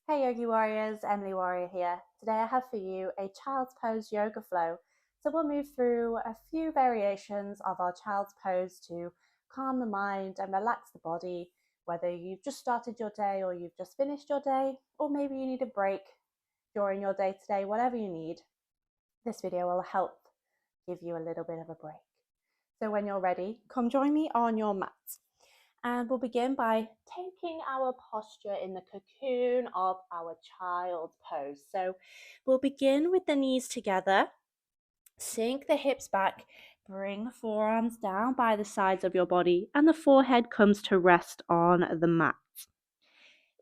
Hey Yogi Warriors, Emily Warrior here. Today I have for you a child's pose yoga flow. So we'll move through a few variations of our child's pose to calm the mind and relax the body, whether you've just started your day or you've just finished your day, or maybe you need a break during your day today, whatever you need. This video will help give you a little bit of a break. So when you're ready, come join me on your mat. And we'll begin by taking our posture in the cocoon of our child's pose. So we'll begin with the knees together, sink the hips back, bring the forearms down by the sides of your body, and the forehead comes to rest on the mat.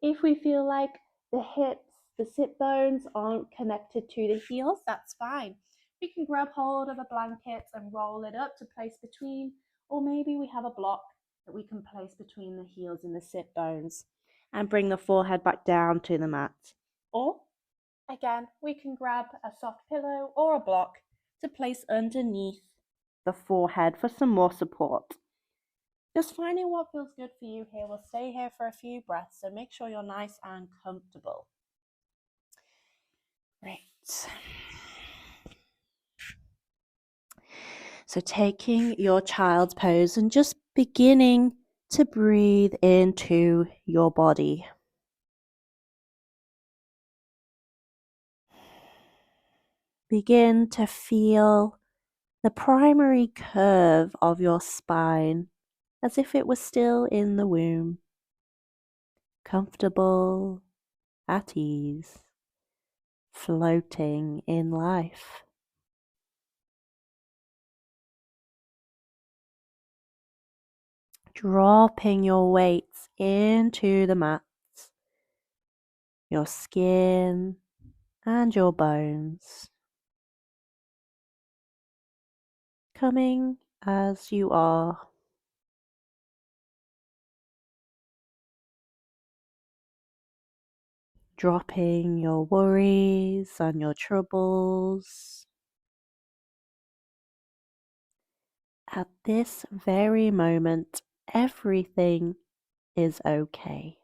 If we feel like the hips, the sit bones aren't connected to the heels, that's fine. We can grab hold of a blanket and roll it up to place between, or maybe we have a block that we can place between the heels and the sit bones and bring the forehead back down to the mat. Or again, we can grab a soft pillow or a block to place underneath the forehead for some more support. Just finding what feels good for you here. We'll stay here for a few breaths, so make sure you're nice and comfortable. Great. So taking your child's pose and just beginning to breathe into your body. Begin to feel the primary curve of your spine as if it was still in the womb, comfortable, at ease, floating in life. Dropping your weights into the mats, your skin and your bones. Coming as you are. Dropping your worries and your troubles. At this very moment, everything is okay.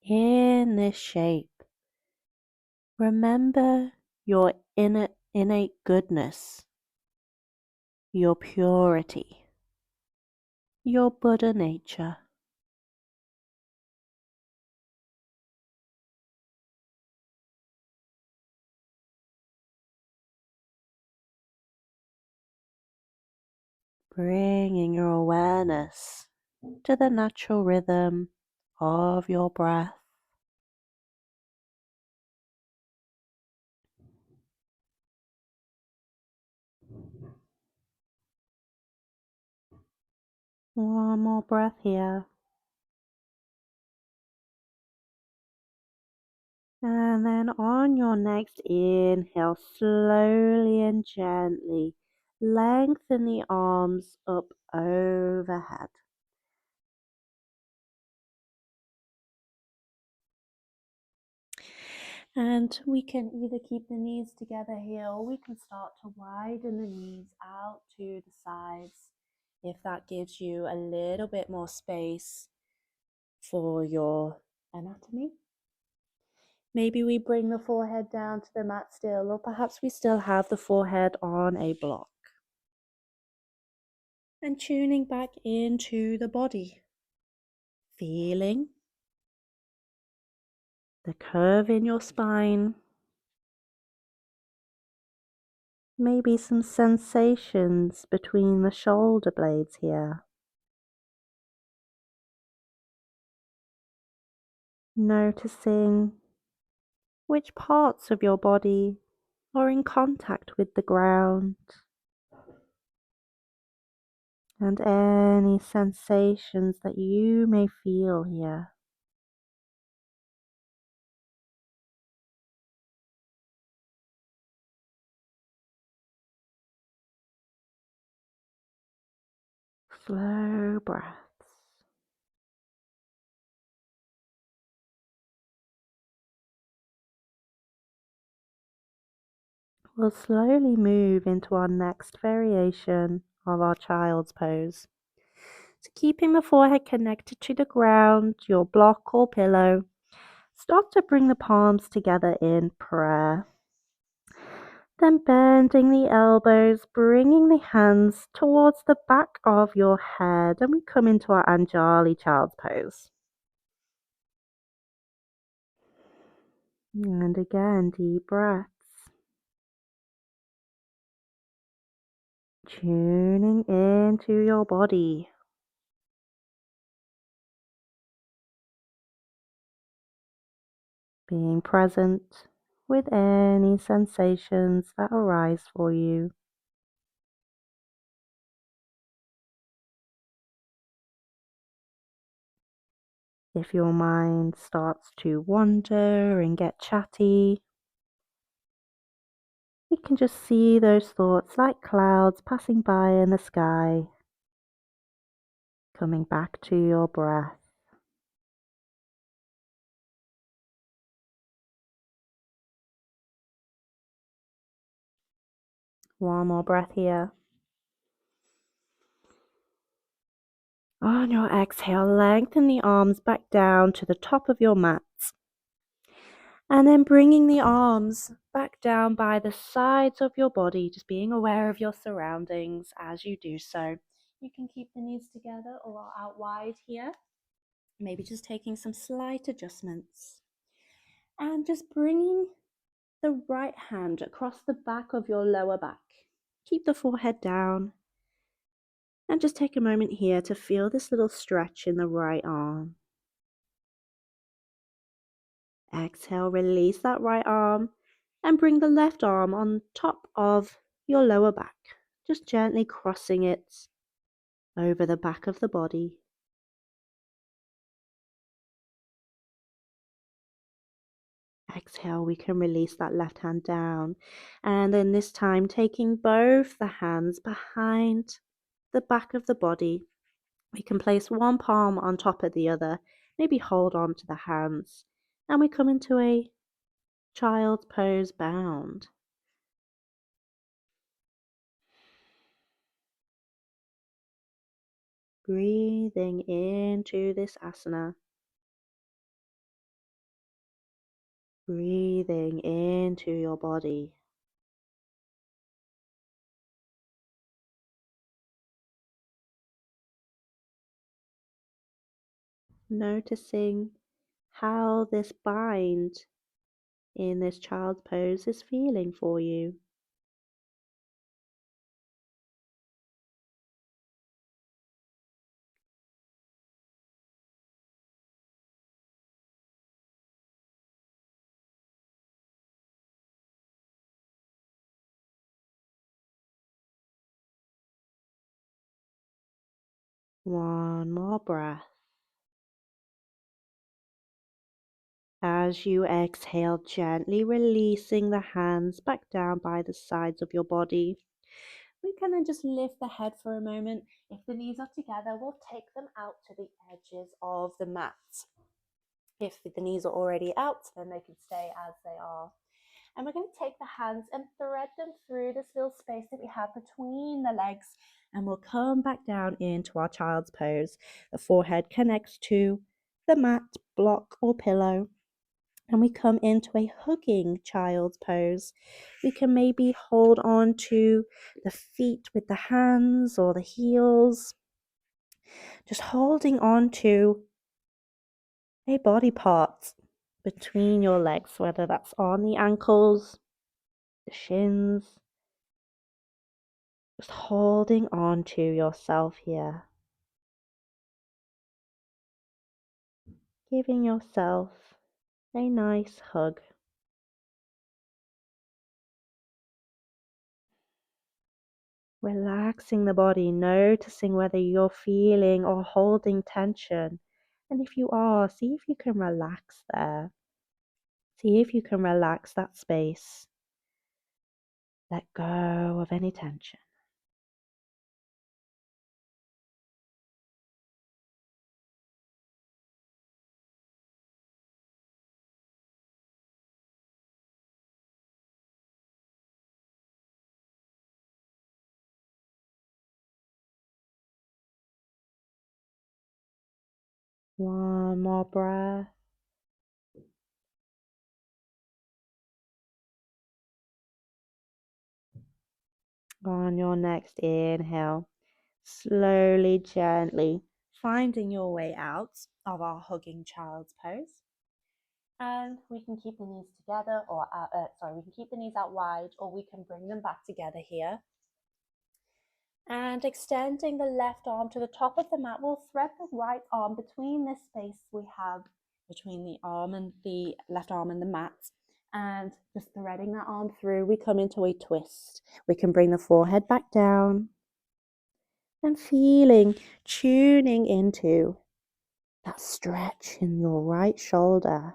In this shape, remember your innate goodness, your purity, your Buddha nature. Bringing your awareness to the natural rhythm of your breath. One more breath here. And then on your next inhale, slowly and gently lengthen the arms up overhead. And we can either keep the knees together here or we can start to widen the knees out to the sides if that gives you a little bit more space for your anatomy. Maybe we bring the forehead down to the mat still, or perhaps we still have the forehead on a block. And tuning back into the body, feeling the curve in your spine, maybe some sensations between the shoulder blades here. Noticing which parts of your body are in contact with the ground and any sensations that you may feel here. Slow breaths. We'll slowly move into our next variation of our child's pose. So keeping the forehead connected to the ground, your block or pillow, start to bring the palms together in prayer. Then bending the elbows, bringing the hands towards the back of your head, and we come into our Anjali child's pose. And again, deep breaths. Tuning into your body. Being present with any sensations that arise for you. If your mind starts to wander and get chatty, you can just see those thoughts like clouds passing by in the sky, coming back to your breath. One more breath here. On your exhale, lengthen the arms back down to the top of your mat. And then bringing the arms back down by the sides of your body, just being aware of your surroundings as you do so. You can keep the knees together or out wide here. Maybe just taking some slight adjustments. And just bringing the right hand across the back of your lower back. Keep the forehead down. And just take a moment here to feel this little stretch in the right arm. Exhale, release that right arm and bring the left arm on top of your lower back, just gently crossing it over the back of the body. Exhale, we can release that left hand down, and then this time taking both the hands behind the back of the body. We can place one palm on top of the other, maybe hold on to the hands, and we come into a child's pose bound. Breathing into this asana. Breathing into your body. Noticing how this bind in this child's pose is feeling for you. One more breath. As you exhale, gently releasing the hands back down by the sides of your body. We can then just lift the head for a moment. If the knees are together, we'll take them out to the edges of the mat. If the knees are already out, then they can stay as they are. And we're going to take the hands and thread them through this little space that we have between the legs. And we'll come back down into our child's pose. The forehead connects to the mat, block, or pillow. And we come into a hugging child's pose. We can maybe hold on to the feet with the hands or the heels. Just holding on to a body part between your legs, whether that's on the ankles, the shins. Just holding on to yourself here. Giving yourself a nice hug. Relaxing the body, noticing whether you're feeling or holding tension. And if you are, see if you can relax there. See if you can relax that space. Let go of any tension. One more breath. On your next inhale, slowly, gently finding your way out of our hugging child's pose. And we can keep the knees together, or we can keep the knees out wide, or we can bring them back together here. And extending the left arm to the top of the mat, we'll thread the right arm between this space we have between the arm and the left arm and the mat. And just threading that arm through, we come into a twist. We can bring the forehead back down and tuning into that stretch in your right shoulder.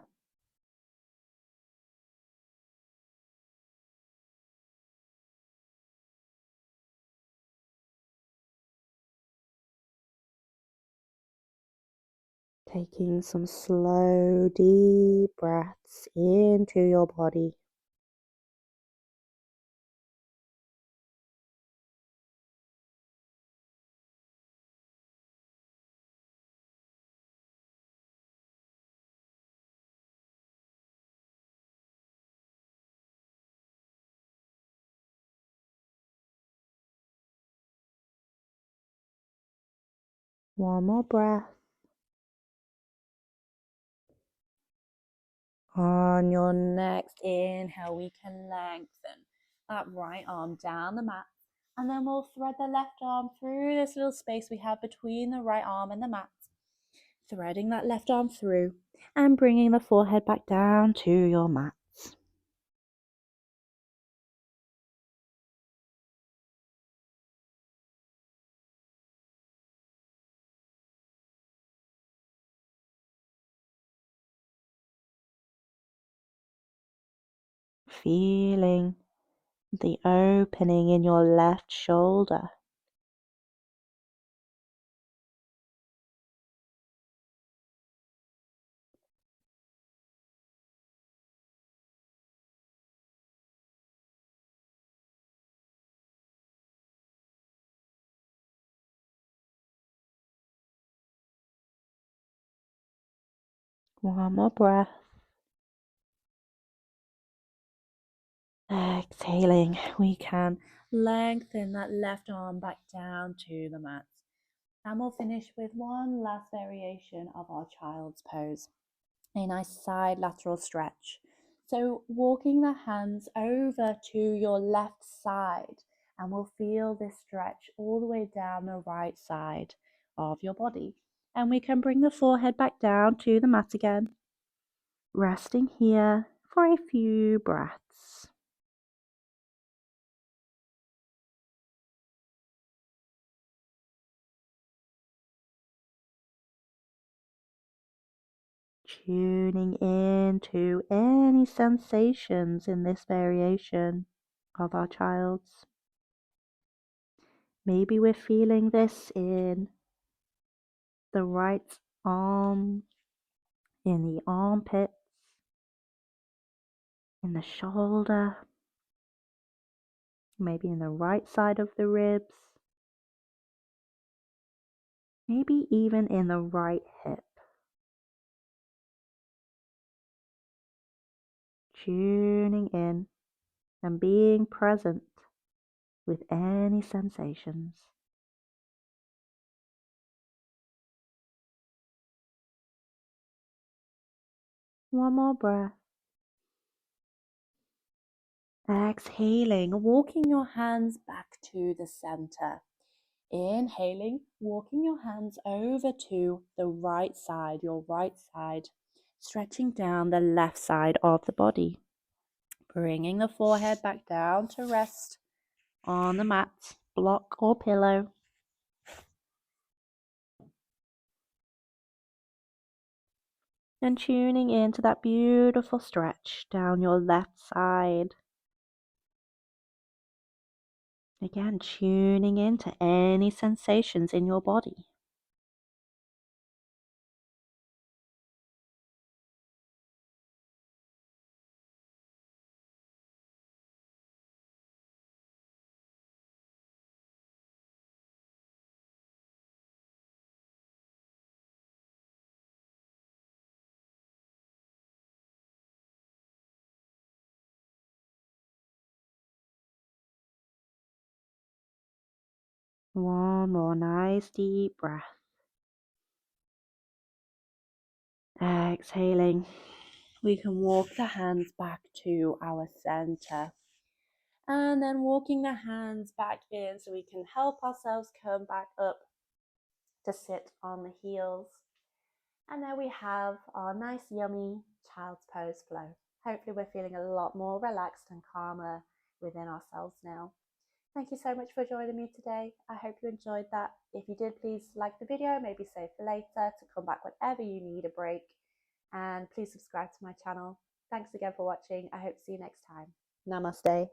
Taking some slow, deep breaths into your body. One more breath. On your next inhale, we can lengthen that right arm down the mat, and then we'll thread the left arm through this little space we have between the right arm and the mat, threading that left arm through and bringing the forehead back down to your mat. Feeling the opening in your left shoulder. One more breath. Exhaling, we can lengthen that left arm back down to the mat. And we'll finish with one last variation of our child's pose, a nice side lateral stretch. So walking the hands over to your left side, and we'll feel this stretch all the way down the right side of your body. And we can bring the forehead back down to the mat again, resting here for a few breaths. Tuning into any sensations in this variation of our child's. Maybe we're feeling this in the right arm, in the armpits, in the shoulder, maybe in the right side of the ribs, maybe even in the right hip. Tuning in and being present with any sensations. One more breath. Exhaling, walking your hands back to the center. Inhaling, walking your hands over to the right side, your right side, stretching down the left side of the body. Bringing the forehead back down to rest on the mat, block or pillow. And tuning into that beautiful stretch down your left side. Again, tuning into any sensations in your body. One more nice deep breath. Exhaling. We can walk the hands back to our center. And then walking the hands back in so we can help ourselves come back up to sit on the heels. And there we have our nice, yummy child's pose flow. Hopefully we're feeling a lot more relaxed and calmer within ourselves now. Thank you so much for joining me today. I hope you enjoyed that. If you did, please like the video, maybe save for later to come back whenever you need a break. And please subscribe to my channel. Thanks again for watching. I hope to see you next time. Namaste.